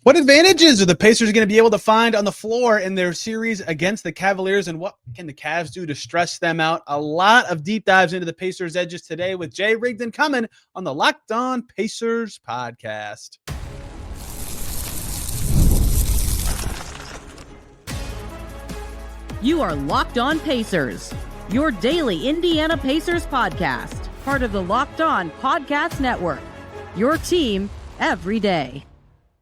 What advantages are the Pacers going to be able to find on the floor in their series against the Cavaliers, and what can the Cavs do to stress them out? A lot of deep dives into the Pacers' edges today with Jay Rigdon coming on the Locked On Pacers podcast. You are Locked On Pacers, your daily Indiana Pacers podcast, part of the Locked On Podcast Network, your team every day.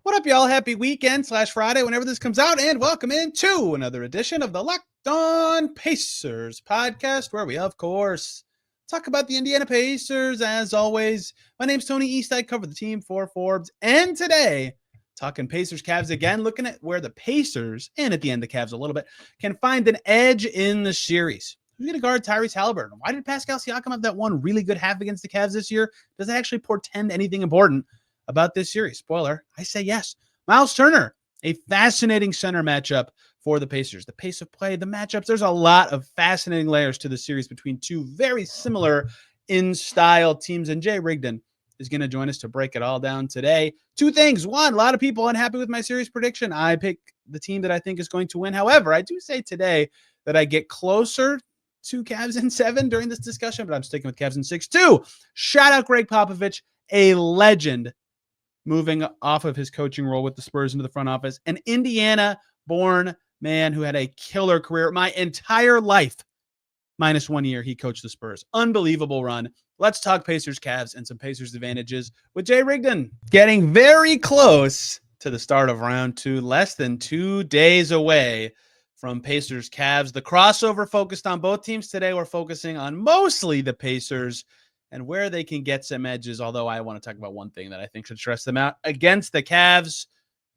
What up, y'all? Happy weekend / Friday, whenever this comes out, and welcome into another edition of the Locked On Pacers podcast, where we, of course, talk about the Indiana Pacers. As always, my name's Tony East. I cover the team for Forbes, and today, talking Pacers Cavs again, looking at where the Pacers, and at the end the Cavs a little bit, can find an edge in the series. Who's going to guard Tyrese Haliburton? Why did Pascal Siakam have that one really good half against the Cavs this year? Does it actually portend anything important about this series? Spoiler, I say yes. Myles Turner, a fascinating center matchup for the Pacers. The pace of play, the matchups, there's a lot of fascinating layers to the series between two very similar in style teams, and Jay Rigdon is going to join us to break it all down today. Two things. One, a lot of people unhappy with my series prediction. I pick the team that I think is going to win. However, I do say today that I get closer to Cavs in 7 during this discussion, but I'm sticking with Cavs in 6. 2, shout out Greg Popovich, a legend, moving off of his coaching role with the Spurs into the front office, an Indiana-born man who had a killer career my entire life, minus 1 year he coached the Spurs. Unbelievable run. Let's talk Pacers Cavs and some Pacers advantages with Jay Rigdon. Getting very close to the start of round 2, less than 2 days away from Pacers Cavs. The crossover focused on both teams today. We're focusing on mostly the Pacers and where they can get some edges, although I want to talk about one thing that I think should stress them out. Against the Cavs,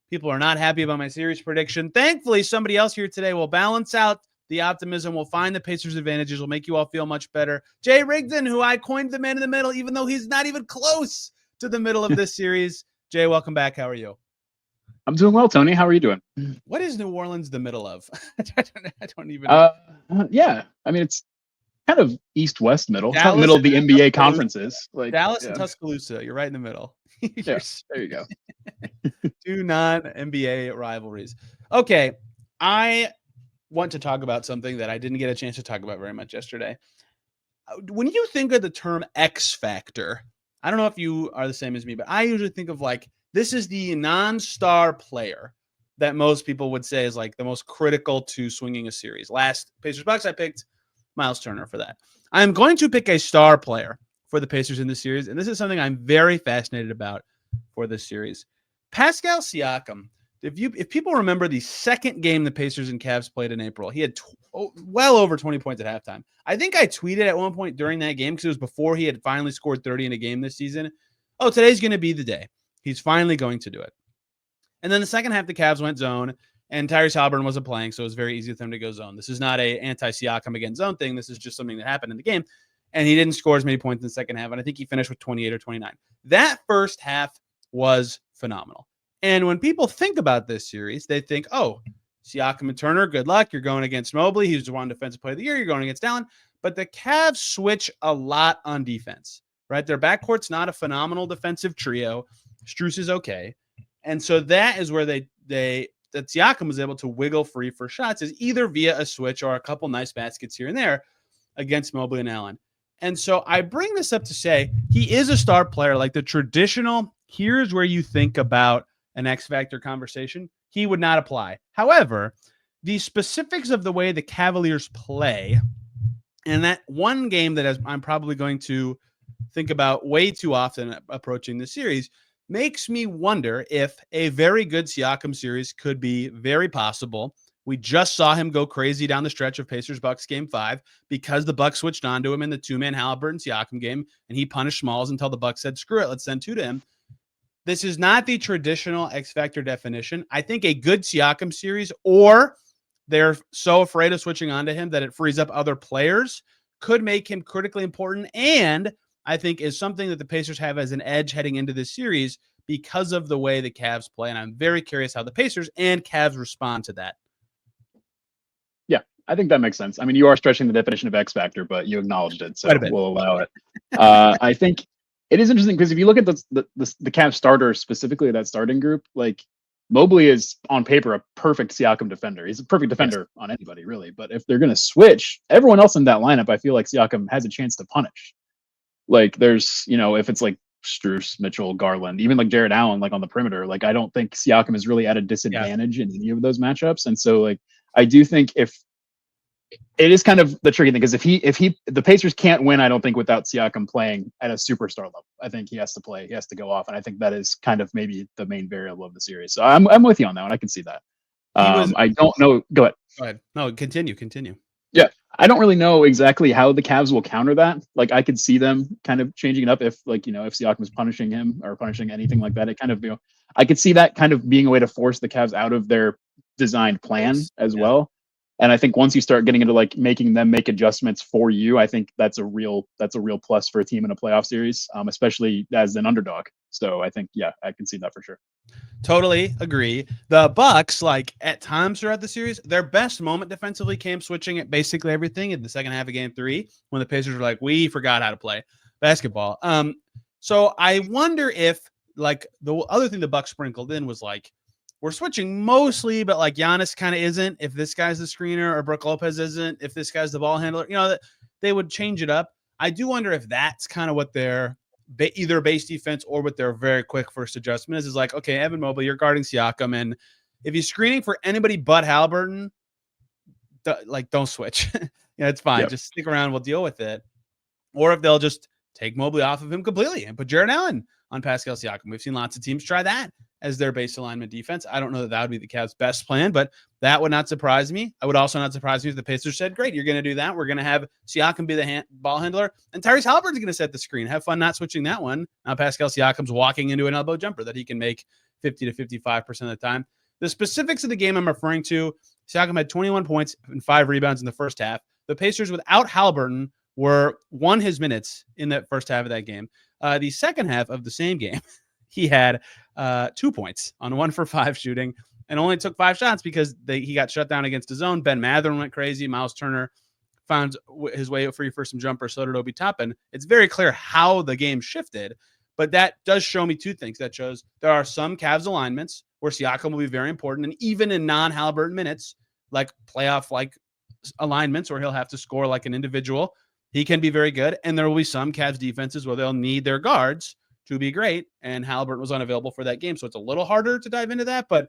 people are not happy about my series prediction. Thankfully, somebody else here today will balance out the optimism. We'll find the Pacers' advantages. Will make you all feel much better. Jay Rigdon, who I coined the man in the middle, even though he's not even close to the middle of this series. Jay, welcome back. How are you? I'm doing well, Tony. How are you doing? What is New Orleans the middle of? I don't even know. Yeah, I mean, it's kind of east-west middle. It's Dallas not middle of the and NBA conferences. Like Dallas and Tuscaloosa. You're right in the middle. Yeah, there you go. 2 non-NBA rivalries. Okay, I want to talk about something that I didn't get a chance to talk about very much yesterday. When you think of the term X-Factor, I don't know if you are the same as me, but I usually think of like, this is the non-star player that most people would say is like the most critical to swinging a series. Last Pacers Bucks, I picked Myles Turner for that. I'm going to pick a star player for the Pacers in this series, and this is something I'm very fascinated about for this series. Pascal Siakam, if people remember the second game the Pacers and Cavs played in April, he had well over 20 points at halftime. I think I tweeted at one point during that game, because it was before he had finally scored 30 in a game this season, oh, today's going to be the day. He's finally going to do it. And then the second half, the Cavs went zone, and Tyrese Haliburton wasn't playing, so it was very easy for them to go zone. This is not a anti-Siakam against zone thing. This is just something that happened in the game, and he didn't score as many points in the second half, and I think he finished with 28 or 29. That first half was phenomenal. And when people think about this series, they think, oh, Siakam and Turner, good luck. You're going against Mobley. He was the one defensive player of the year. You're going against Allen. But the Cavs switch a lot on defense, right? Their backcourt's not a phenomenal defensive trio. Strus is okay. And so that is where that Siakam was able to wiggle free for shots, is either via a switch or a couple nice baskets here and there against Mobley and Allen. And so I bring this up to say he is a star player, like the traditional, here's where you think about an X-Factor conversation. He would not apply. However, the specifics of the way the Cavaliers play, and that one game that I'm probably going to think about way too often approaching the series, makes me wonder if a very good Siakam series could be very possible. We just saw him go crazy down the stretch of Pacers-Bucks game 5 because the Bucks switched on to him in the 2-man Haliburton-Siakam game, and he punished Smalls until the Bucks said, screw it, let's send 2 to him. This is not the traditional X-Factor definition. I think a good Siakam series, or they're so afraid of switching on to him that it frees up other players, could make him critically important, and I think is something that the Pacers have as an edge heading into this series because of the way the Cavs play. And I'm very curious how the Pacers and Cavs respond to that. Yeah, I think that makes sense. I mean, you are stretching the definition of X Factor, but you acknowledged it, so we'll allow it. I think it is interesting because if you look at the Cavs starters, specifically that starting group, like Mobley is on paper a perfect Siakam defender. He's a perfect defender on anybody, really. But if they're going to switch, everyone else in that lineup, I feel like Siakam has a chance to punish. Like there's, if it's like Strus, Mitchell, Garland, even like Jared Allen, like on the perimeter, like I don't think Siakam is really at a disadvantage in any of those matchups. And so like I do think if it is kind of the tricky thing, because if the Pacers can't win, I don't think without Siakam playing at a superstar level. I think he has to play, he has to go off, and I think that is kind of maybe the main variable of the series. So I'm with you on that one. I can see that. I don't know. Go ahead. Go ahead. No, continue. Yeah, I don't really know exactly how the Cavs will counter that. Like I could see them kind of changing it up if if Siakam is punishing him or punishing anything like that. It kind of I could see that kind of being a way to force the Cavs out of their designed plan as well. And I think once you start getting into like making them make adjustments for you, I think that's a real plus for a team in a playoff series, especially as an underdog. So I think, I can see that for sure. Totally agree. The Bucks, like at times throughout the series, their best moment defensively came switching at basically everything in the second half of game 3 when the Pacers were like, we forgot how to play basketball. So I wonder if like the other thing the Bucks sprinkled in was like, we're switching mostly, but like Giannis kind of isn't. If this guy's the screener or Brook Lopez isn't, if this guy's the ball handler, that they would change it up. I do wonder if that's kind of what their either base defense or with their very quick first adjustment is like, okay, Evan Mobley, you're guarding Siakam, and if he's screening for anybody but Haliburton, don't switch. It's fine. Just stick around. We'll deal with it. Or if they'll just take Mobley off of him completely and put Jared Allen on Pascal Siakam. We've seen lots of teams try that as their base alignment defense. I don't know that would be the Cavs' best plan, but that would not surprise me. I would also not surprise me if the Pacers said, great, you're going to do that. We're going to have Siakam be the ball handler, and Tyrese Haliburton's going to set the screen. Have fun not switching that one. Now Pascal Siakam's walking into an elbow jumper that he can make 50 to 55% of the time. The specifics of the game I'm referring to, Siakam had 21 points and 5 rebounds in the first half. The Pacers, without Haliburton, won his minutes in that first half of that game. The second half of the same game, he had 2 points on 1 for 5 shooting and only took 5 shots because he got shut down against his own. Ben Mathurin went crazy. Myles Turner found his way free for some jumpers. So did Obi Toppin. It's very clear how the game shifted, but that does show me 2 things. That shows there are some Cavs alignments where Siakam will be very important, and even in non-Haliburton minutes, like playoff-like alignments where he'll have to score like an individual, he can be very good. And there will be some Cavs defenses where they'll need their guards to be great, and Haliburton was unavailable for that game, so it's a little harder to dive into that. But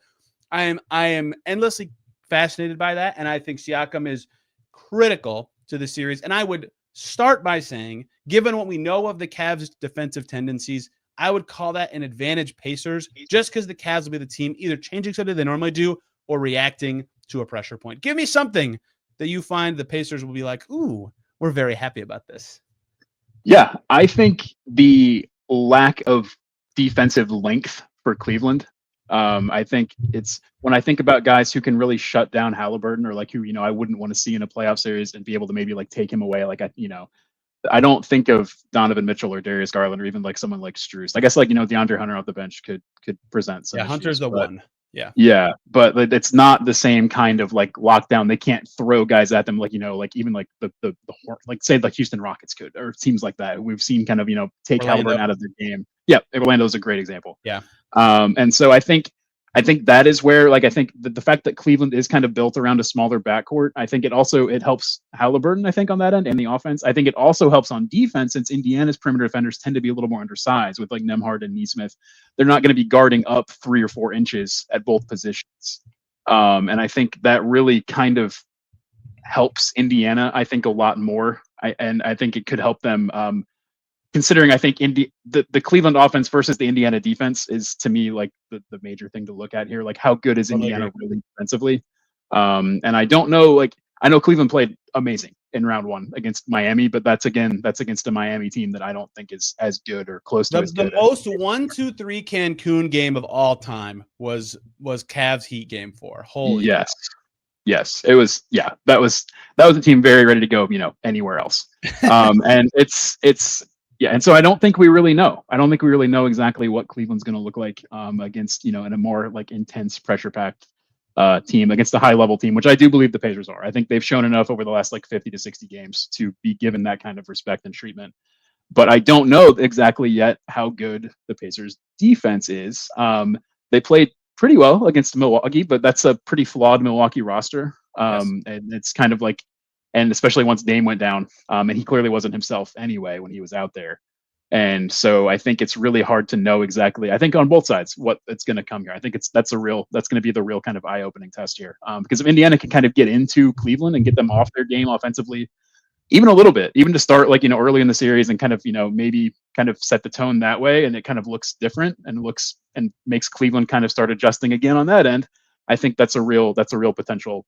I am endlessly fascinated by that, and I think Siakam is critical to the series. And I would start by saying, given what we know of the Cavs' defensive tendencies, I would call that an advantage Pacers, just because the Cavs will be the team either changing something they normally do or reacting to a pressure point. Give me something that you find the Pacers will be like, ooh, we're very happy about this. Yeah, I think the lack of defensive length for Cleveland. I think it's when I think about guys who can really shut down Haliburton, or like who, I wouldn't want to see in a playoff series and be able to maybe like take him away. Like, I don't think of Donovan Mitchell or Darius Garland or even like someone like Strus. I guess like, DeAndre Hunter off the bench could present some issues. Hunter's the one. Yeah, but it's not the same kind of like lockdown. They can't throw guys at them like like even like the like say like Houston Rockets could, or teams like that. We've seen kind of take Haliburton out of the game. Yeah, Orlando's a great example. Yeah, and so I think that is where like I think the fact that Cleveland is kind of built around a smaller backcourt, I think it helps Haliburton, I think, on that end, and the offense. I think it also helps on defense, since Indiana's perimeter defenders tend to be a little more undersized with like Nembhard and Nesmith. They're not going to be guarding up 3 or 4 inches at both positions. And I think that really kind of helps Indiana, I think, a lot more. I think it could help them considering I think the Cleveland offense versus the Indiana defense is, to me, like the major thing to look at here. Like, how good is Indiana really defensively? And I don't know, like, I know Cleveland played amazing in round 1 against Miami, but that's against a Miami team that I don't think is as good or close to as good. The most 1-2-3 Cancun game of all time was Cavs Heat game 4. Holy cow. Yes, it was. Yeah, that was a team very ready to go, anywhere else. And it's yeah, and so I don't think we really know. I don't think we really know exactly what Cleveland's going to look like against, in a more like intense pressure-packed team, against a high-level team, which I do believe the Pacers are. I think they've shown enough over the last like 50 to 60 games to be given that kind of respect and treatment. But I don't know exactly yet how good the Pacers defense is. They played pretty well against Milwaukee, but that's a pretty flawed Milwaukee roster. Yes. And it's kind of like, and especially once Dame went down, and he clearly wasn't himself anyway when he was out there. And so I think it's really hard to know exactly, I think on both sides, what it's going to come here. I think that's going to be the real kind of eye-opening test here. Because if Indiana can kind of get into Cleveland and get them off their game offensively, even a little bit, even to start like, early in the series and kind of, maybe kind of set the tone that way, and it kind of looks different and makes Cleveland kind of start adjusting again on that end. I think that's a real potential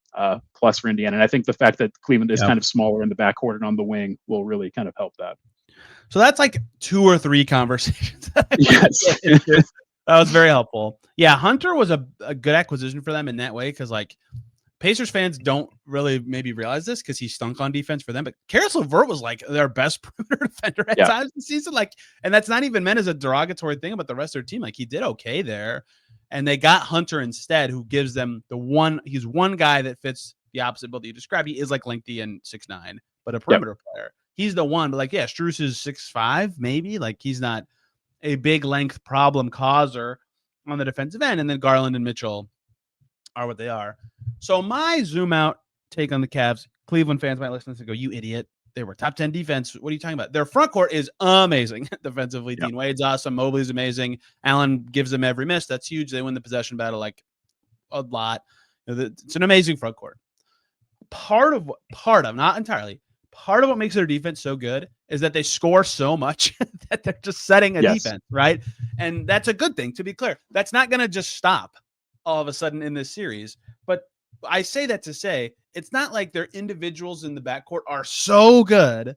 plus for Indiana. And I think the fact that Cleveland is kind of smaller in the backcourt and on the wing will really kind of help that. So that's like 2 or 3 conversations. Yes. That was very helpful. Yeah, Hunter was a good acquisition for them in that way, because like Pacers fans don't really maybe realize this because he stunk on defense for them, but Karis LeVert was like their best perimeter defender at times this season. Like, and that's not even meant as a derogatory thing about the rest of their team. Like, he did okay there, and they got Hunter instead, who gives them he's one guy that fits the opposite bill that you described. He is like lengthy and 6'9", but a perimeter player. He's the one, but like, yeah, Strus is 6'5", maybe. Like, he's not a big length problem causer on the defensive end. And then Garland and Mitchell are what they are. So my zoom out take on the Cavs, Cleveland fans might listen to this and go, you idiot. They were top 10 defense. What are you talking about? Their front court is amazing defensively. Dean Wade's awesome. Mobley's amazing. Allen gives them every miss. That's huge. They win the possession battle like a lot. It's an amazing front court. Part of, not entirely, part of what makes their defense so good is that they score so much that they're just setting a defense, right? And that's a good thing, to be clear. That's not going to just stop all of a sudden in this series. But I say that to say it's not like their individuals in the backcourt are so good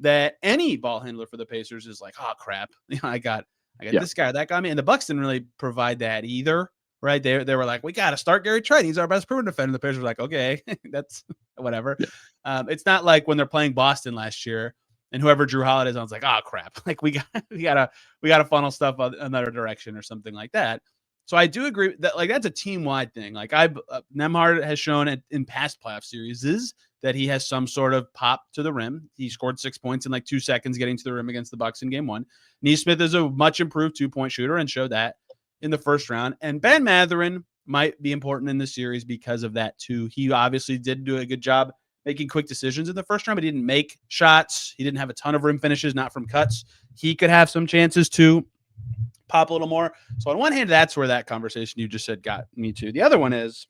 that any ball handler for the Pacers is like, oh crap, I got this guy, that guy. And the Bucks didn't really provide that either, right? They were like, we got to start Gary Trent. He's our best perimeter defender. And the Pacers were like, okay, that's whatever. It's not like when they're playing Boston last year and whoever Drew Holiday's on is like, oh crap, like we gotta funnel stuff another direction or something like that. So I do agree that like that's a team-wide thing. Like Nembhard has shown in past playoff series that he has some sort of pop to the rim. He scored 6 points in like 2 seconds getting to the rim against the Bucks in game 1. Nesmith is a much improved 2-point shooter and showed that in the first round. And Ben Mathurin might be important in this series because of that too. He obviously did do a good job making quick decisions in the first round, but he didn't make shots. He didn't have a ton of rim finishes, not from cuts. He could have some chances to pop a little more. So on one hand, that's where that conversation you just said got me to. The other one is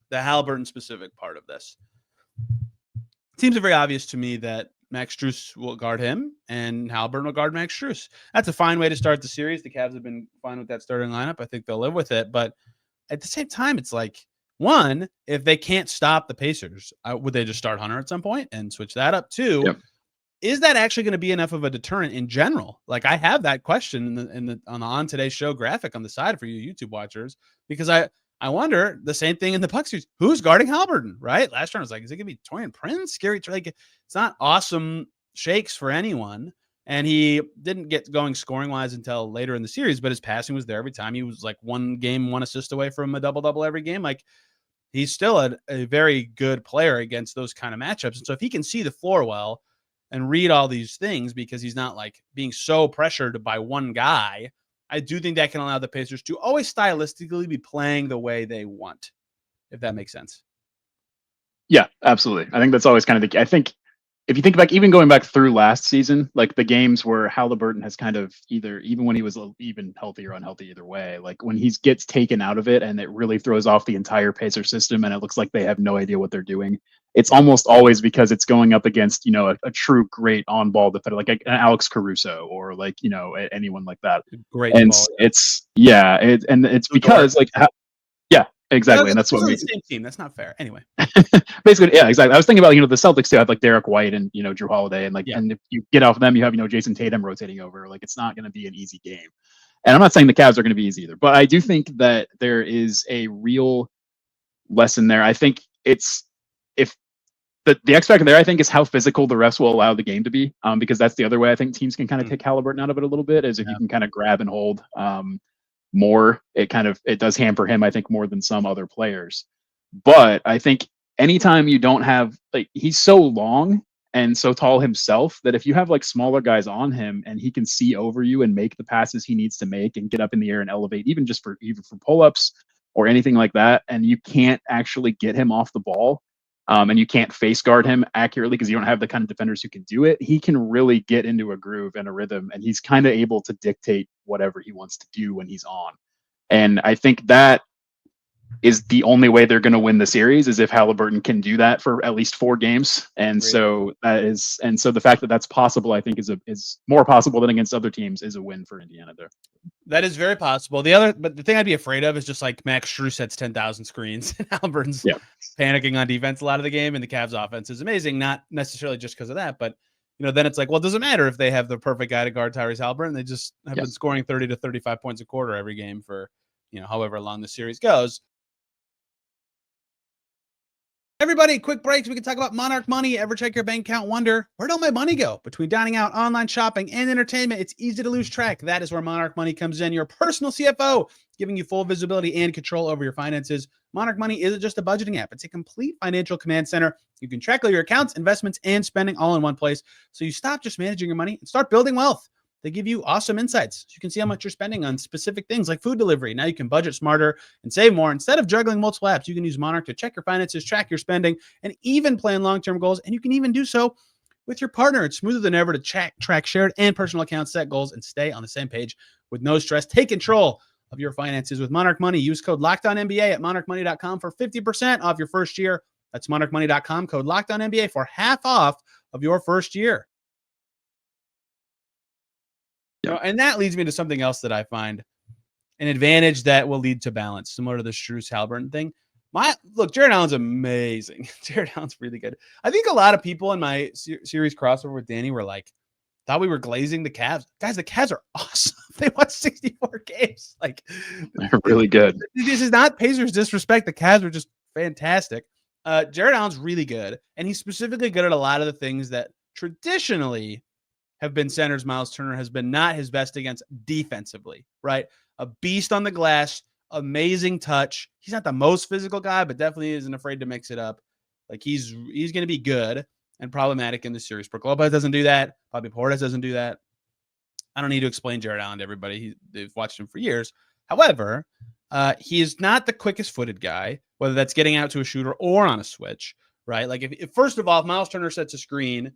the Haliburton specific part of this. It seems very obvious to me that Max Strus will guard him and Haliburton will guard Max Strus. That's a fine way to start the series. The Cavs have been fine with that starting lineup. I think they'll live with it. But at the same time, it's like, one, if they can't stop the Pacers, would they just start Hunter at some point and switch that up? Two, is that actually going to be enough of a deterrent in general? Like, I have that question on the On Today's Show graphic on the side for you YouTube watchers, because I wonder the same thing in the Bucks series. Who's guarding Haliburton, right? Last round I was like, is it going to be Torian Prince? Scary. Like, it's not awesome shakes for anyone. And he didn't get going scoring wise until later in the series, but his passing was there every time. He was like 1 game, 1 assist away from a double-double every game. Like, he's still a very good player against those kind of matchups. And so if he can see the floor well and read all these things, because he's not like being so pressured by one guy, I do think that can allow the Pacers to always stylistically be playing the way they want, if that makes sense. Yeah, absolutely. I think that's always kind of the key. I think if you think back, even going back through last season, like the games where Haliburton has kind of even when he was even healthy or unhealthy, either way, like when he gets taken out of it and it really throws off the entire Pacer system and it looks like they have no idea what they're doing, it's almost always because it's going up against, a true great on ball defender, like an Alex Caruso or like, anyone like that. Great. And ball, it's because like, exactly. And that's what makes the same team. That's not fair. Anyway. Basically, yeah, exactly. I was thinking about, the Celtics too have like Derek White and, Drew Holiday and and if you get off them, you have, Jason Tatum rotating over. Like, it's not going to be an easy game. And I'm not saying the Cavs are going to be easy either, but I do think that there is a real lesson there. I think the X factor there, I think, is how physical the refs will allow the game to be. Because that's the other way I think teams can kind of take Haliburton out of it a little bit, is if you can kind of grab and hold more, it does hamper him, I think, more than some other players. But I think anytime you don't have, like, he's so long and so tall himself that if you have like smaller guys on him and he can see over you and make the passes he needs to make and get up in the air and elevate, even for pull-ups or anything like that, and you can't actually get him off the ball, and you can't face guard him accurately because you don't have the kind of defenders who can do it, he can really get into a groove and a rhythm, and he's kind of able to dictate whatever he wants to do when he's on. And I think that is the only way they're going to win the series, is if Haliburton can do that for at least 4 games. And so the fact that that's possible, I think is more possible than against other teams, is a win for Indiana there. That is very possible. But the thing I'd be afraid of is just like Max Strus sets 10,000 screens and Haliburton's panicking on defense a lot of the game, and the Cavs offense is amazing, not necessarily just because of that, but then it's like, well, it doesn't matter if they have the perfect guy to guard Tyrese Haliburton. They just have been scoring 30 to 35 points a quarter every game for however long the series goes. Everybody, quick break so we can talk about Monarch Money. Ever check your bank account, wonder, where'd all my money go? Between dining out, online shopping, and entertainment, it's easy to lose track. That is where Monarch Money comes in, your personal CFO, giving you full visibility and control over your finances. Monarch Money isn't just a budgeting app. It's a complete financial command center. You can track all your accounts, investments, and spending all in one place, so you stop just managing your money and start building wealth. They give you awesome insights, so you can see how much you're spending on specific things like food delivery. Now you can budget smarter and save more. Instead of juggling multiple apps, you can use Monarch to check your finances, track your spending, and even plan long-term goals. And you can even do so with your partner. It's smoother than ever to track shared and personal accounts, set goals, and stay on the same page with no stress. Take control of your finances with Monarch Money. Use code LOCKEDONNBA at monarchmoney.com for 50% off your first year. That's monarchmoney.com, code LOCKEDONNBA for half off of your first year. And that leads me to something else that I find an advantage that will lead to balance, similar to the Strus Haliburton thing. Jared Allen's amazing. Jared Allen's really good. I think a lot of people in my series crossover with Danny were like, thought we were glazing the Cavs. Guys, the Cavs are awesome. They won 64 games. Like, they're really good. This is not Pacers disrespect. The Cavs are just fantastic. Jared Allen's really good, and he's specifically good at a lot of the things that traditionally have been centers. Myles Turner has been not his best against defensively, right? A beast on the glass, amazing touch. He's not the most physical guy, but definitely isn't afraid to mix it up. Like, he's going to be good and problematic in the series. Brook Lopez doesn't do that. Bobby Portis doesn't do that. I don't need to explain Jared Allen to everybody. They've watched him for years. However, he is not the quickest footed guy, whether that's getting out to a shooter or on a switch, right? Like, if first of all, if Myles Turner sets a screen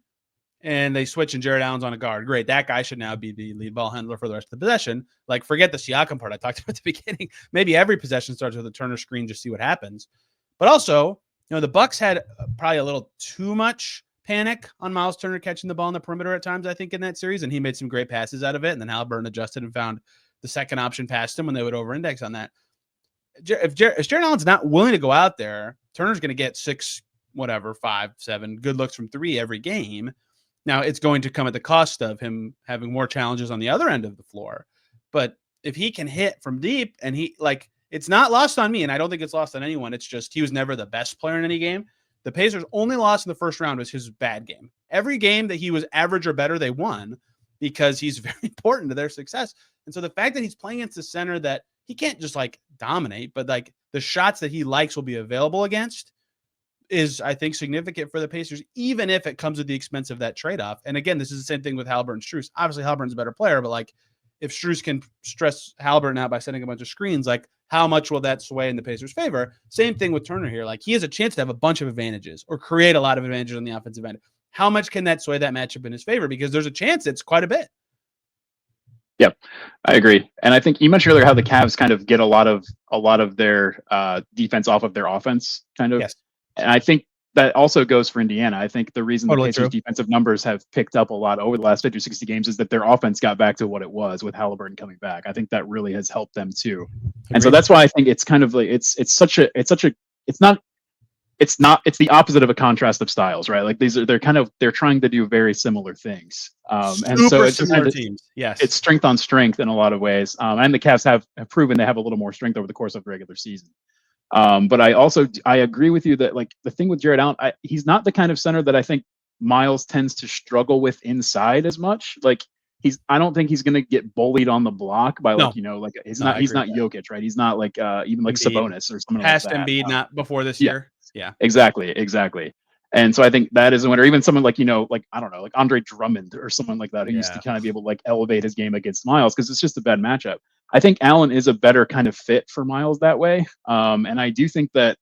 and they switch and Jared Allen's on a guard, great. That guy should now be the lead ball handler for the rest of the possession. Like, forget the Siakam part I talked about at the beginning. Maybe every possession starts with a Turner screen, just see what happens. But also, the Bucks had probably a little too much panic on Myles Turner catching the ball on the perimeter at times, I think, in that series, and he made some great passes out of it. And then Haliburton adjusted and found the second option past him when they would over-index on that. If Jared Allen's not willing to go out there, Turner's going to get 6, 5, 7 good looks from 3 every game. Now, it's going to come at the cost of him having more challenges on the other end of the floor. But if he can hit from deep, and it's not lost on me, and I don't think it's lost on anyone. It's just he was never the best player in any game. The Pacers' only loss in the first round was his bad game. Every game that he was average or better, they won because he's very important to their success. And so the fact that he's playing against a center that he can't just dominate, but the shots that he likes will be available against is, I think, significant for the Pacers, even if it comes at the expense of that trade-off. And again, this is the same thing with Haliburton and Strus. Obviously, Haliburton's a better player, but if Strus can stress Haliburton out by setting a bunch of screens, how much will that sway in the Pacers' favor? Same thing with Turner here. He has a chance to have a bunch of advantages or create a lot of advantages on the offensive end. How much can that sway that matchup in his favor? Because there's a chance it's quite a bit. Yep, I agree. And I think you mentioned earlier how the Cavs kind of get a lot of their defense off of their offense, kind of. Yes. And I think that also goes for Indiana. I think the reason the Pacers' defensive numbers have picked up a lot over the last 50 or 60 games is that their offense got back to what it was with Haliburton coming back. I think that really has helped them too. And so that's why I think it's kind of it's the opposite of a contrast of styles, right? They're trying to do very similar things. And so it's similar teams. Yes. It's strength on strength in a lot of ways. And the Cavs have proven they have a little more strength over the course of the regular season. But I agree with you that the thing with Jared Allen, he's not the kind of center that I think Myles tends to struggle with inside as much. I don't think he's going to get bullied on the block by he's not Jokic, right? He's not even Sabonis or someone past like that. Embiid, not before this year. Yeah, exactly. And so I think that is a winner. Even someone like, like, I don't know, like Andre Drummond or someone like that who used to kind of be able to like elevate his game against Myles, because it's just a bad matchup. I think Allen is a better kind of fit for Myles that way. And I do think that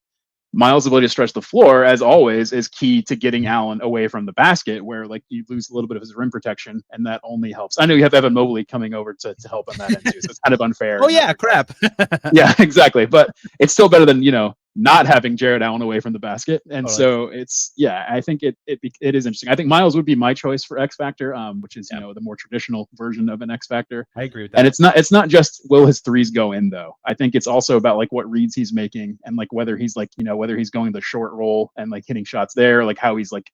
Myles' ability to stretch the floor, as always, is key to getting Allen away from the basket, where like you lose a little bit of his rim protection, and that only helps. I know you have Evan Mobley coming over to help on that end too, so it's kind of unfair. Oh yeah, crap. Yeah, exactly. But it's still better than not having Jared Allen away from the basket. And so it's I think it is interesting. I think Myles would be my choice for X Factor, which is the more traditional version of an X Factor. I agree with that. And it's not just will his threes go in though. I think it's also about like what reads he's making, and like whether he's like whether he's going the short roll and like hitting shots there, like how he's like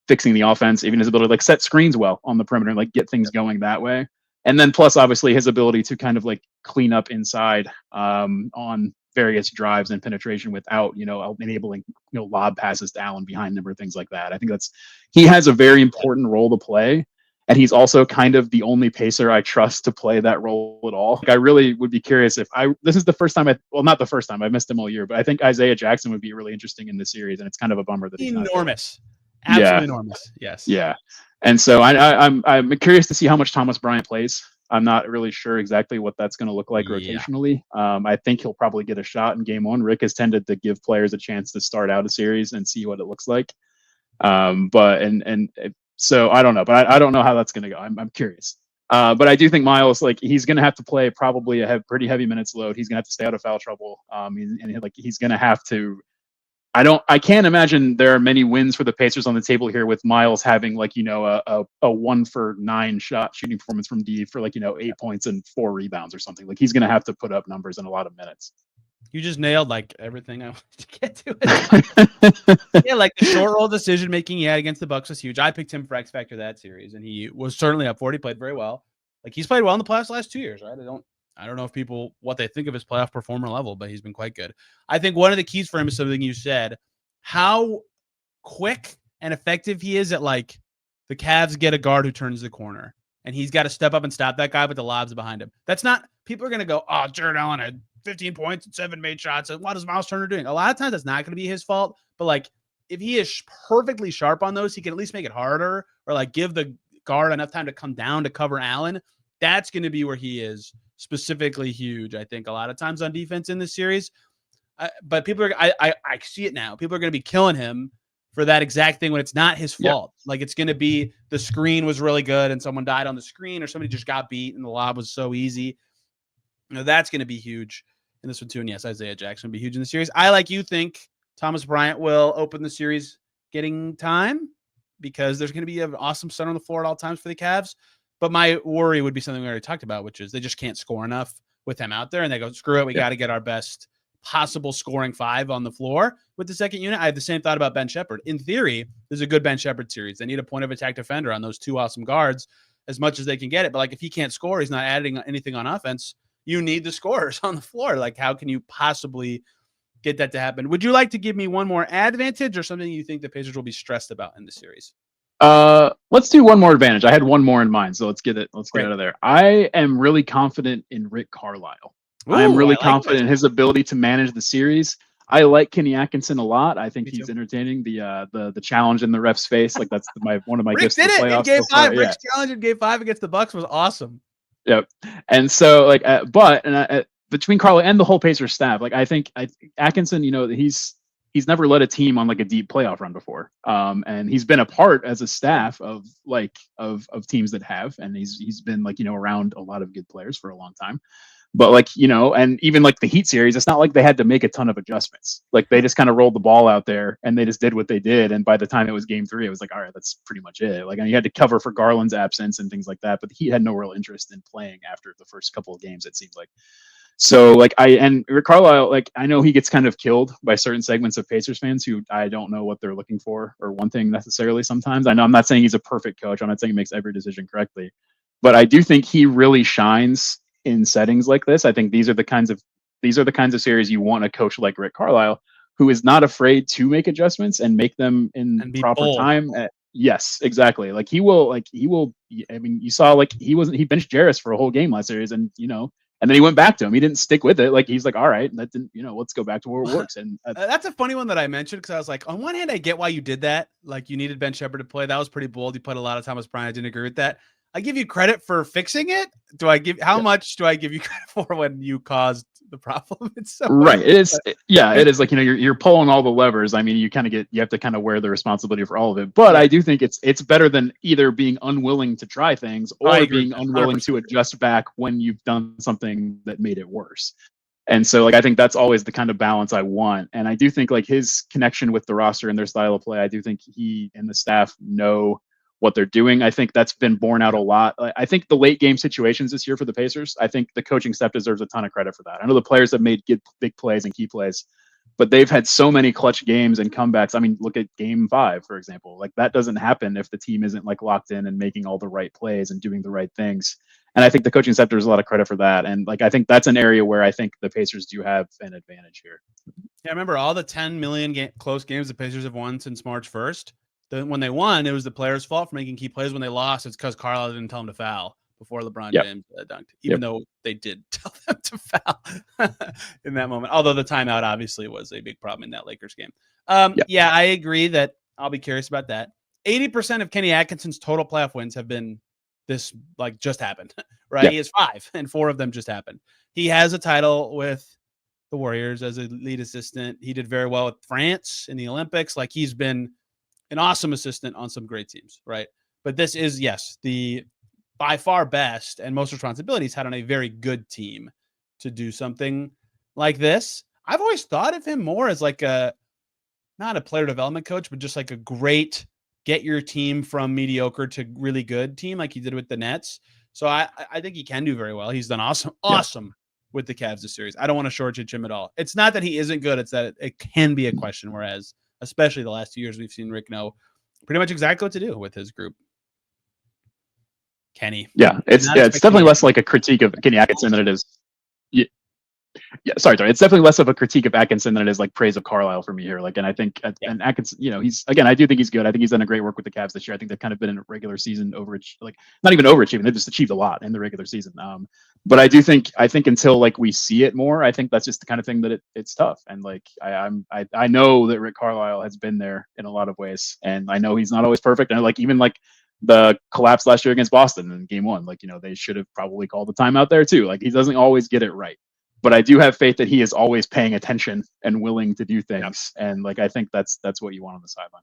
fixing the offense, even his ability to like set screens well on the perimeter and like get things going that way. And then plus obviously his ability to kind of like clean up inside on various drives and penetration without enabling lob passes to Allen behind him or things like that. I think he has a very important role to play, and he's also kind of the only pacer I trust to play that role at all. Like, I really would be curious if this is the first time not the first time, I missed him all year, but I think Isaiah Jackson would be really interesting in this series, and it's kind of a bummer that he's enormous. Absolutely enormous. Yes. Yeah. And so I'm curious to see how much Thomas Bryant plays. I'm not really sure exactly what that's going to look like rotationally. I think he'll probably get a shot in game one. Rick has tended to give players a chance to start out a series and see what it looks like. So I don't know, but I don't know how that's going to go. I'm curious. But I do think Myles, like, he's going to have to play probably pretty heavy minutes load. He's going to have to stay out of foul trouble. He's going to have to. I can't imagine there are many wins for the Pacers on the table here with Myles having like, a 1-for-9 shot shooting performance from D for like, 8 points and 4 rebounds or something. Like, he's going to have to put up numbers in a lot of minutes. You just nailed like everything I wanted to get to it. Yeah, like the short roll decision making he had against the Bucks was huge. I picked him for X Factor that series, and he was certainly up for it. He played very well. Like, he's played well in the playoffs the last 2 years, right? I don't know if people what they think of his playoff performer level, but he's been quite good. I think one of the keys for him is something you said, how quick and effective he is at, like, the Cavs get a guard who turns the corner, and he's got to step up and stop that guy, but the lob's behind him. That's not, people are going to go, oh, Jared Allen had 15 points and 7 made shots. And what is Myles Turner doing? A lot of times that's not going to be his fault, but like, if he is perfectly sharp on those, he can at least make it harder, or like give the guard enough time to come down to cover Allen. That's going to be where he is specifically huge, I think, a lot of times on defense in this series. But people are, I see it now. People are going to be killing him for that exact thing when it's not his fault. Yeah. Like, it's going to be the screen was really good and someone died on the screen, or somebody just got beat and the lob was so easy. That's going to be huge in this one too. And yes, Isaiah Jackson will be huge in the series. I, like you, think Thomas Bryant will open the series getting time, because there's going to be an awesome center on the floor at all times for the Cavs. But my worry would be something we already talked about, which is they just can't score enough with him out there. And they go, screw it, we got to get our best possible scoring 5 on the floor with the second unit. I have the same thought about Ben Shepherd. In theory, there's a good Ben Shepherd series. They need a point of attack defender on those 2 awesome guards as much as they can get it. But like, if he can't score, he's not adding anything on offense. You need the scorers on the floor. Like, how can you possibly get that to happen? Would you like to give me one more advantage or something you think the Pacers will be stressed about in the series? Let's do one more advantage. I had one more in mind, so let's get it out of there. I am really confident in Rick Carlisle. I am really confident in his ability to manage the series. I like Kenny Atkinson a lot. I think he's entertaining. The challenge in the ref's face, like, that's one of my Rick gifts. Did it in Game 5. Rick's challenge in Game 5 against the Bucks was awesome. Yep. And so, like, between Carlisle and the whole Pacers staff, like, I think Atkinson, he's never led a team on like a deep playoff run before. And he's been a part as a staff of teams that have, and he's been like, around a lot of good players for a long time. But like, and even like the Heat series, it's not like they had to make a ton of adjustments. Like, they just kind of rolled the ball out there and they just did what they did. And by the time it was Game 3, it was like, all right, that's pretty much it. Like, and you had to cover for Garland's absence and things like that, but the Heat had no real interest in playing after the first couple of games, it seems like. So like, and Rick Carlisle, like, I know he gets kind of killed by certain segments of Pacers fans who I don't know what they're looking for or wanting necessarily sometimes. I know I'm not saying he's a perfect coach. I'm not saying he makes every decision correctly, but I do think he really shines in settings like this. I think these are the kinds of series you want a coach like Rick Carlisle, who is not afraid to make adjustments and make them in proper bold. time. Yes, exactly. Like, he will, I mean, you saw, like, he benched Jarris for a whole game last series, and And then he went back to him. He didn't stick with it. Like, he's like, all right, that didn't, let's go back to where it works. And that's a funny one that I mentioned because I was like, on one hand, I get why you did that. Like, you needed Ben Shepherd to play. That was pretty bold. You put a lot of Thomas Bryant. I didn't agree with that. I give you credit for fixing it. How much do I give you credit for when you caused the problem? It's so right. It is. It is like, you're pulling all the levers. I mean, you have to kind of wear the responsibility for all of it. But I do think it's better than either being unwilling to try things or being unwilling 100%. To adjust back when you've done something that made it worse. And so, like, I think that's always the kind of balance I want. And I do think, like, his connection with the roster and their style of play, I do think he and the staff know what they're doing. I think that's been borne out a lot. I think the late game situations this year for the Pacers, I think the coaching staff deserves a ton of credit for that. I know the players have made big plays and key plays, but they've had so many clutch games and comebacks. I mean, look at Game 5, for example. Like, that doesn't happen if the team isn't, like, locked in and making all the right plays and doing the right things. And I think the coaching staff deserves a lot of credit for that. And, like, I think that's an area where I think the Pacers do have an advantage here. Yeah, I remember all the 10 million close games the Pacers have won since March 1st. When they won, it was the players' fault for making key plays. When they lost, it's because Carlisle didn't tell them to foul before LeBron James dunked, even though they did tell them to foul in that moment. Although the timeout obviously was a big problem in that Lakers game. Yeah, I agree that I'll be curious about that. 80% of Kenny Atkinson's total playoff wins have been this, like, just happened, right? He has 5, and 4 of them just happened. He has a title with the Warriors as a lead assistant. He did very well with France in the Olympics. Like, he's been an awesome assistant on some great teams, right? But this is, yes, the by far best and most responsibilities had on a very good team to do something like this. I've always thought of him more as like not a player development coach, but just like a great get your team from mediocre to really good team, like he did with the Nets. So I think he can do very well. He's done awesome with the Cavs this series. I don't want to shortchange him at all. It's not that he isn't good. It's that it can be a question, whereas especially the last 2 years, we've seen Rick know pretty much exactly what to do with his group. Kenny. Yeah, it's definitely less like a critique of Kenny Atkinson than it is. Sorry. It's definitely less of a critique of Atkinson than it is like praise of Carlisle for me here. Like, and I think, and Atkinson, I do think he's good. I think he's done a great work with the Cavs this year. I think they've kind of been in a regular season not even overachieving. They just achieved a lot in the regular season. But I think until, like, we see it more, I think that's just the kind of thing that it's tough. And, like, I know that Rick Carlisle has been there in a lot of ways, and I know he's not always perfect. And, like, even like the collapse last year against Boston in Game 1, like, they should have probably called the timeout there too. Like, he doesn't always get it right. But I do have faith that he is always paying attention and willing to do things. Yep. And, like, I think that's what you want on the sideline.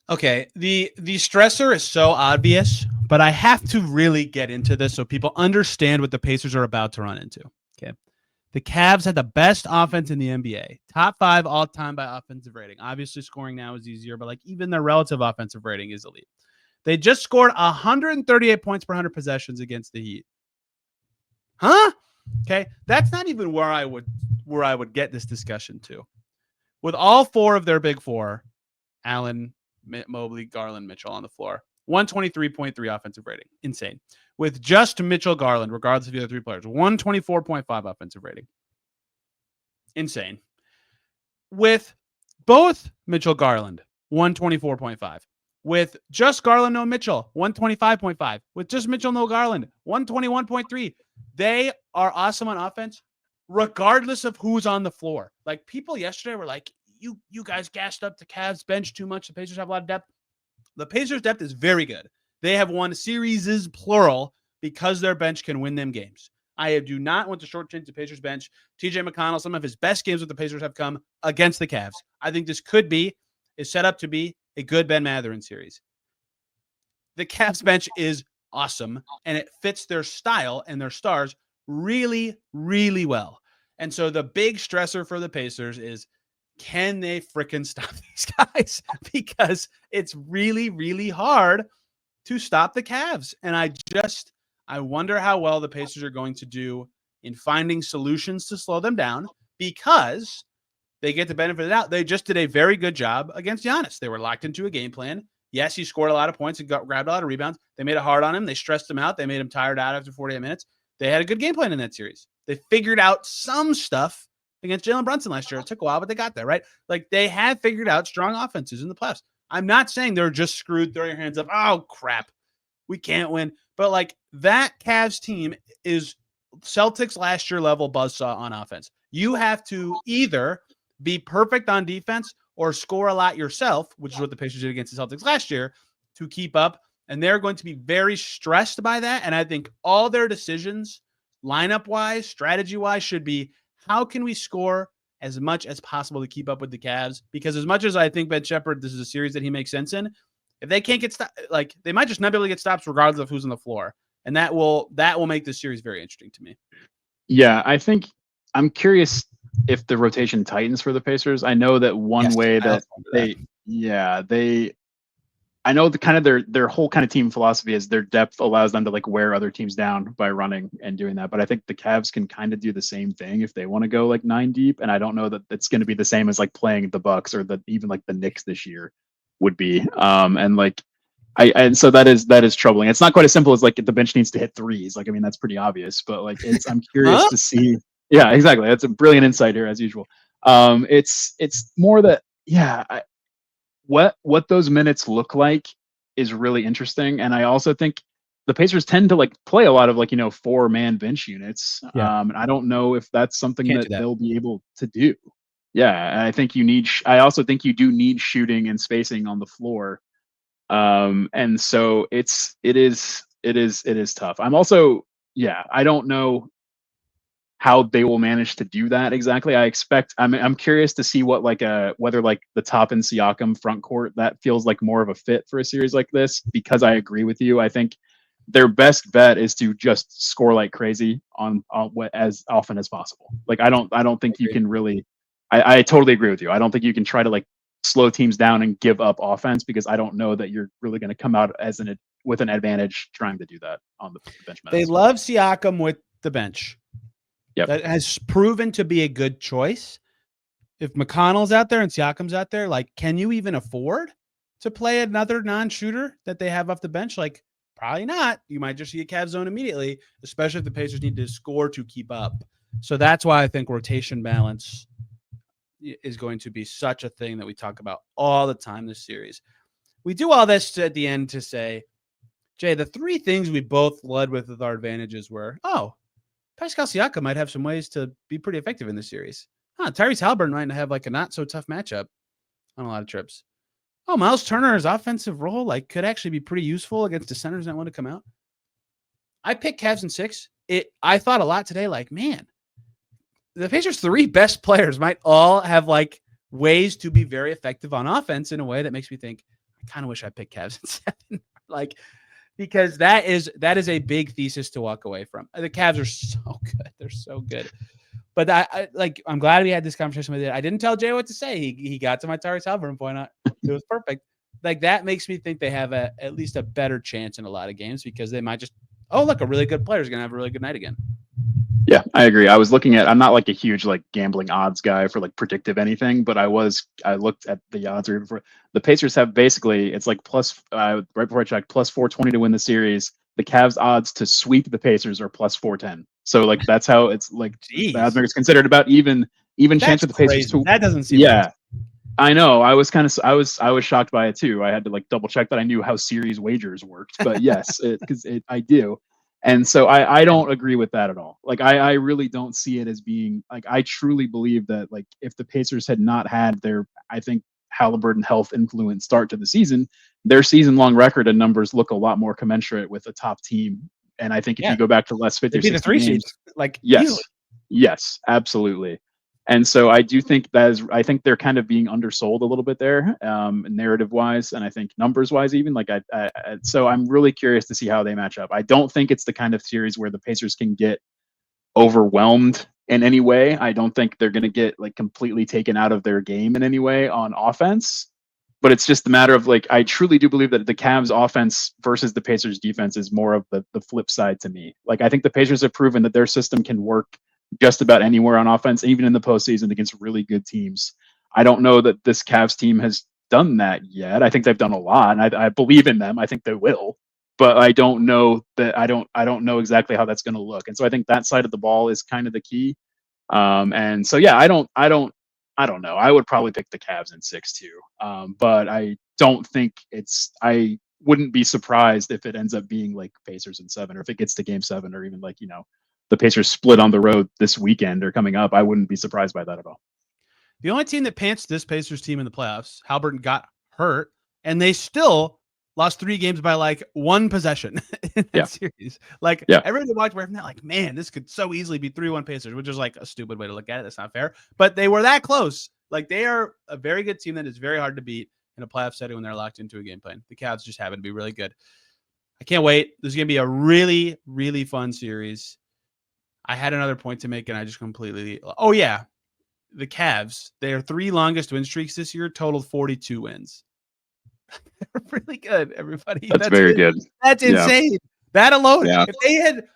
Okay. The stressor is so obvious, but I have to really get into this so people understand what the Pacers are about to run into. Okay. The Cavs had the best offense in the NBA, top 5 all time by offensive rating. Obviously, scoring now is easier, but, like, even their relative offensive rating is elite. They just scored 138 points per 100 possessions against the Heat. Huh? Okay, that's not even where I would get this discussion to. With all 4 of their big 4, Allen, Mobley, Garland, Mitchell on the floor, 123.3 offensive rating, insane. With just Mitchell, Garland, regardless of the other 3 players, 124.5 offensive rating, insane. With both Mitchell, Garland, 124.5. With just Garland, no Mitchell, 125.5. With just Mitchell, no Garland, 121.3. They are awesome on offense, regardless of who's on the floor. Like, people yesterday were like, you guys gassed up the Cavs bench too much. The Pacers have a lot of depth. The Pacers' depth is very good. They have won series, plural, because their bench can win them games. I do not want to shortchange the Pacers bench. TJ McConnell, some of his best games with the Pacers have come against the Cavs. I think this is set up to be a good Ben Mathurin series. The Cavs bench is awesome, and it fits their style and their stars really, really well. And so the big stressor for the Pacers is, can they frickin' stop these guys? Because it's really, really hard to stop the Cavs. And I wonder how well the Pacers are going to do in finding solutions to slow them down, because they get the benefit of the doubt. They just did a very good job against Giannis. They were locked into a game plan. Yes, he scored a lot of points and grabbed a lot of rebounds. They made it hard on him. They stressed him out. They made him tired out after 48 minutes. They had a good game plan in that series. They figured out some stuff against Jalen Brunson last year. It took a while, but they got there, right? Like, they have figured out strong offenses in the playoffs. I'm not saying they're just screwed, throw your hands up, oh, crap, we can't win. But, like, that Cavs team is Celtics last year level buzzsaw on offense. You have to either be perfect on defense or score a lot yourself, which is what the Pacers did against the Celtics last year, to keep up. And they're going to be very stressed by that. And I think all their decisions, lineup-wise, strategy-wise, should be how can we score as much as possible to keep up with the Cavs? Because as much as I think Ben Shepherd, this is a series that he makes sense in, if they can't get stopped, like they might just not be able to get stops regardless of who's on the floor. And that will make this series very interesting to me. Yeah, I think I'm curious if the rotation tightens for the Pacers. I know that one way that I know the kind of their whole kind of team philosophy is their depth allows them to like wear other teams down by running and doing that. But I think the Cavs can kind of do the same thing if they want to go like 9 deep. And I don't know that it's going to be the same as like playing the Bucks or even like the Knicks this year would be. And like and so that is troubling. It's not quite as simple as like the bench needs to hit threes. Like, I mean, that's pretty obvious, but like I'm curious to see. Yeah, exactly. That's a brilliant insight here as usual. It's more that, what those minutes look like is really interesting. And I also think the Pacers tend to like play a lot of like, 4-man bench units. And I don't know if that's something that they'll be able to do. Yeah. I think I also think you do need shooting and spacing on the floor. And so it is tough. I'm also, I don't know how they will manage to do that exactly. I'm curious to see what whether like the Top and Siakam front court, that feels like more of a fit for a series like this, because I agree with you. I think their best bet is to just score like crazy on what as often as possible. Like, I don't think you can really, I totally agree with you. I don't think you can try to like slow teams down and give up offense, because I don't know that you're really going to come out with an advantage trying to do that on the bench. They love Siakam with the bench. Yep. That has proven to be a good choice. If McConnell's out there and Siakam's out there, like, can you even afford to play another non-shooter that they have off the bench? Like, probably not. You might just see a Cavs zone immediately, especially if the Pacers need to score to keep up. So that's why I think rotation balance is going to be such a thing that we talk about all the time this series. We do all this at the end to say, Jay, the three things we both led with our advantages were, Pascal Siakam might have some ways to be pretty effective in this series. Tyrese Haliburton might have like a not so tough matchup on a lot of trips. Myles Turner's offensive role could actually be pretty useful against the centers that want to come out. I picked Cavs in 6. I thought a lot today, man, the Pacers' 3 best players might all have ways to be very effective on offense in a way that makes me think, I kind of wish I picked Cavs in 7. Because that is a big thesis to walk away from. The Cavs are so good. They're so good. But I'm glad we had this conversation with it. I didn't tell Jay what to say. He got to my Tyrese Haliburton point. It was perfect. That makes me think they have at least a better chance in a lot of games, because they might just, look, a really good player is going to have a really good night again. Yeah, I agree. I'm not a huge gambling odds guy for predictive anything, but I looked at the odds before. The Pacers have basically, it's plus, right before I checked, plus 420 to win the series. The Cavs odds to sweep the Pacers are plus 410. So that's how it's the odds makers considered about even chance of the Pacers. That doesn't seem right. I know. I was shocked by it too. I had to double check that I knew how series wagers worked, but yes, because I do. And so I don't agree with that at all. I really don't see it as being I truly believe that if the Pacers had not had their, I think, Haliburton health influence start to the season, their season long record and numbers look a lot more commensurate with a top team. And I think if you go back to the last 50 or 60 games, yes, absolutely. And so I do think I think they're kind of being undersold a little bit there, narrative wise, and I think numbers wise even. So I'm really curious to see how they match up. I don't think it's the kind of series where the Pacers can get overwhelmed in any way. I don't think they're going to get completely taken out of their game in any way on offense. But it's just a matter of I truly do believe that the Cavs offense versus the Pacers defense is more of the flip side to me. I think the Pacers have proven that their system can work just about anywhere on offense, even in the postseason against really good teams. I don't know that this Cavs team has done that yet. I think they've done a lot, and I believe in them. I think they will, but I don't know that. I don't know exactly how that's going to look. And so I think that side of the ball is kind of the key. And so I don't know. I would probably pick the Cavs in 6 too. But I don't think I wouldn't be surprised if it ends up being Pacers in 7, or if it gets to game 7, or even the Pacers split on the road this weekend or coming up, I wouldn't be surprised by that at all. The only team that pantsed this Pacers team in the playoffs, Haliburton got hurt, and they still lost 3 games by like 1 possession in that series. Like everybody watched away from that, like, man, this could so easily be 3-1 Pacers, which is like a stupid way to look at it. That's not fair. But they were that close. Like, they are a very good team that is very hard to beat in a playoff setting when they're locked into a game plan. The Cavs just happen to be really good. I can't wait. This is going to be a really, really fun series. I had another point to make, and I just completely... Oh, yeah. The Cavs, their 3 longest win streaks this year totaled 42 wins. They're really good, everybody. That's very good. That's insane. That alone. Yeah.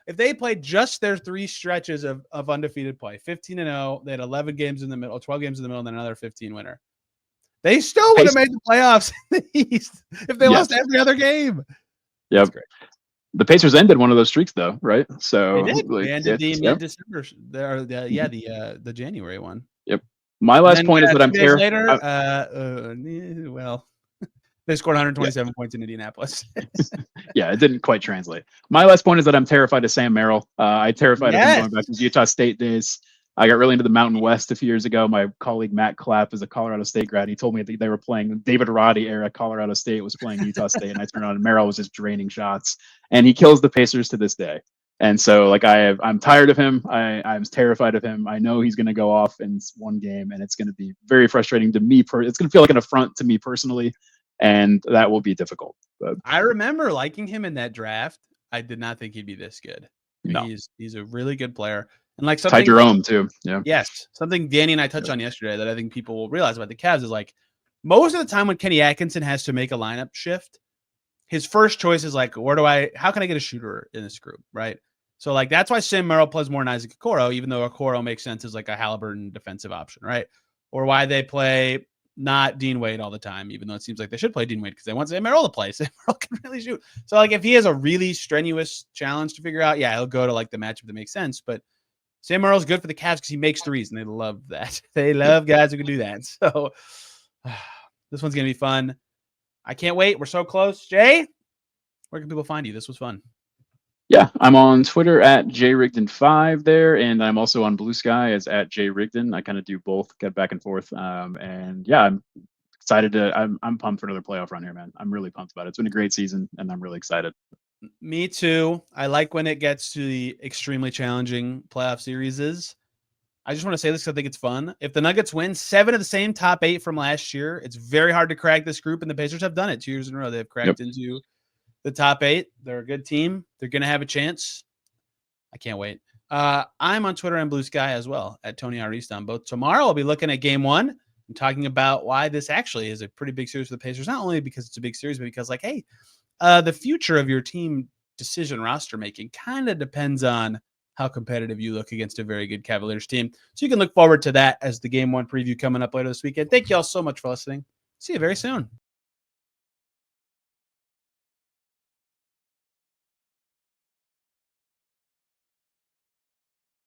If they played just their 3 stretches of undefeated play, 15-0, they had 11 games in the middle, 12 games in the middle, and then another 15 winner. They still would have made the playoffs in the East if they lost every other game. Yep. The Pacers ended one of those streaks, though, right? So they did. They ended the mid-December. The January one. Yep. My last point is that I'm terrified. Well, they scored 127 points in Indianapolis. Yeah, it didn't quite translate. My last point is that I'm terrified of Sam Merrill. I terrified of him going back to his Utah State days. I got really into the Mountain West a few years ago. My colleague Matt Clapp is a Colorado State grad. He told me that they were playing David Roddy era. Colorado State was playing Utah State, and I turned on and Merrill was just draining shots. And he kills the Pacers to this day. And so, like, I'm tired of him. I'm terrified of him. I know he's going to go off in one game, and it's going to be very frustrating to me. It's going to feel like an affront to me personally, and that will be difficult. But I remember liking him in that draft. I did not think he'd be this good. No. He's a really good player. And like something, Ty Jerome too. Yeah. Yes. Something Danny and I touched on yesterday that I think people will realize about the Cavs is, like, most of the time when Kenny Atkinson has to make a lineup shift, his first choice is like, how can I get a shooter in this group? Right. So, like, that's why Sam Merrill plays more than Isaac Okoro, even though Okoro makes sense as like a Haliburton defensive option. Right. Or why they play not Dean Wade all the time, even though it seems like they should play Dean Wade because they want Sam Merrill to play. Sam Merrill can really shoot. So, like, if he has a really strenuous challenge to figure out, he'll go to like the matchup that makes sense. But Sam Merrill's good for the Cavs because he makes threes, and they love that. They love guys who can do that. So this one's going to be fun. I can't wait. We're so close. Jay, where can people find you? This was fun. Yeah, I'm on Twitter at JRigdon5 there, and I'm also on Blue Sky as at Jay Rigdon. I kind of do both, get back and forth. And yeah, I'm excited I'm pumped for another playoff run here, man. I'm really pumped about it. It's been a great season, and I'm really excited. Me too. I like when it gets to the extremely challenging playoff series. I just want to say this because I think it's fun. If the Nuggets win 7 of the same top 8 from last year, it's very hard to crack this group, and the Pacers have done it 2 years in a row. They've cracked into the top 8. They're a good team. They're going to have a chance. I can't wait. I'm on Twitter and Blue Sky as well at Tony Arista on both. Tomorrow I'll be looking at game 1 and talking about why this actually is a pretty big series for the Pacers. Not only because it's a big series, but because, like, hey, the future of your team decision roster making kind of depends on how competitive you look against a very good Cavaliers team. So you can look forward to that as the game 1 preview coming up later this weekend. Thank you all so much for listening. See you very soon.